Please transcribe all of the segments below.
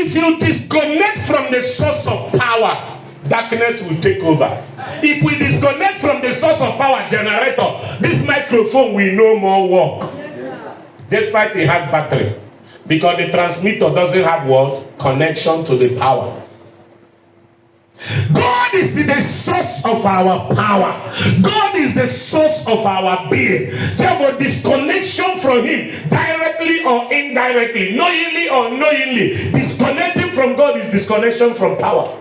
If you disconnect from the source of power, darkness will take over. If we disconnect from the source of power generator, this microphone will no more work. Despite it has battery. Because the transmitter doesn't have what? Connection to the power. God is the source of our power. God is the source of our being. Therefore, disconnection from Him, directly or indirectly, knowingly or unknowingly, disconnecting from God is disconnection from power.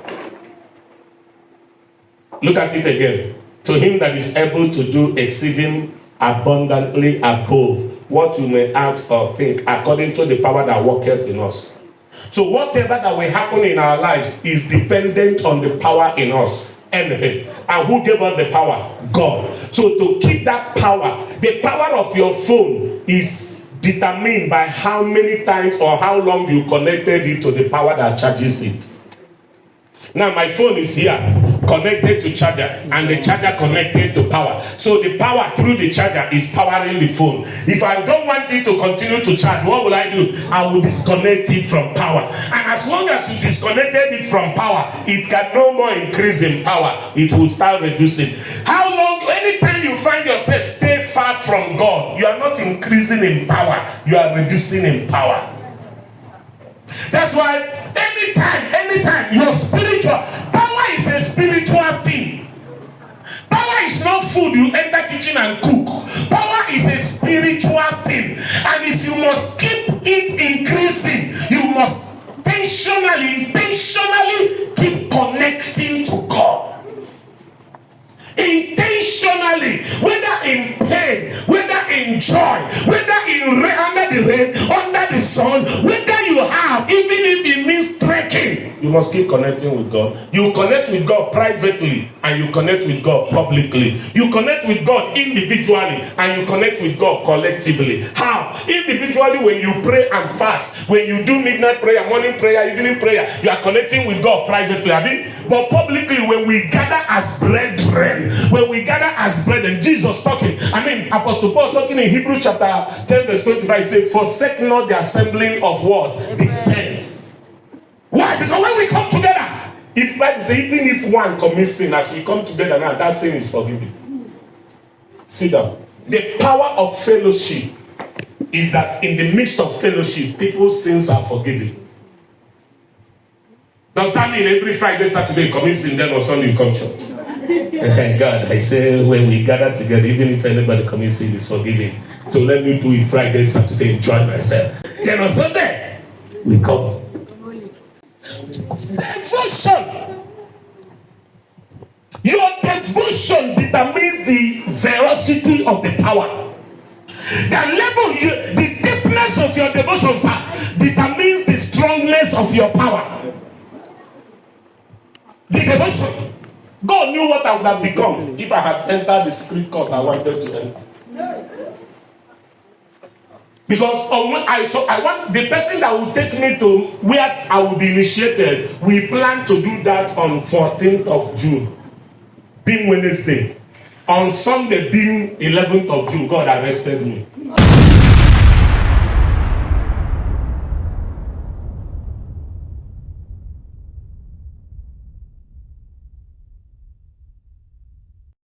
Look at it again. To Him that is able to do exceeding abundantly above what you may ask or think, according to the power that worketh in us. So whatever that will happen in our lives is dependent on the power in us. Anything. And who gave us the power? God. So to keep that power, the power of your phone is determined by how many times or how long you connected it to the power that charges it. Now my phone is here, connected to charger, and the charger connected to power. So the power through the charger is powering the phone. If I don't want it to continue to charge, what will I do? I will disconnect it from power. And as long as you disconnected it from power, it can no more increase in power. It will start reducing. How long? Anytime you find yourself stay far from God, you are not increasing in power, you are reducing in power. That's why anytime your spiritual power is a spiritual thing. Power is not food you enter kitchen and cook. Power is a spiritual thing, and if you must keep it increasing, you must intentionally keep connecting to God. Intentionally, whether in pain, whether in joy, whether in rain, under the rain, under the sun, whether you have, even if it means trekking, you must keep connecting with God. You connect with God privately and you connect with God publicly. You connect with God individually and you connect with God collectively. How? Individually, when you pray and fast, when you do midnight prayer, morning prayer, evening prayer, you are connecting with God privately. But publicly, when we gather as brethren, Jesus talking, Apostle Paul talking in Hebrews chapter 10 verse 25, says, forsake not the assembling of what? The saints. Why? Because when we come together, if Bible says, even if one commits sin, as we come together now, that sin is forgiven. Sit down. The power of fellowship is that in the midst of fellowship, people's sins are forgiven. Does that mean every Friday, Saturday you commit sin, then on Sunday you come to church? God, I say when we gather together, even if anybody commits sin, is forgiven. So let me do it Friday, Saturday, enjoy myself. Then on Sunday, we come. Devotion. Your devotion determines the veracity of the power. The level, the deepness of your devotion, sir, determines the strongness of your power. The devotion. God knew what I would have become if I had entered the secret court I wanted to enter. Because I want the person that will take me to where I will be initiated. We plan to do that on 14th of June, being Wednesday. On Sunday, being 11th of June, God arrested me.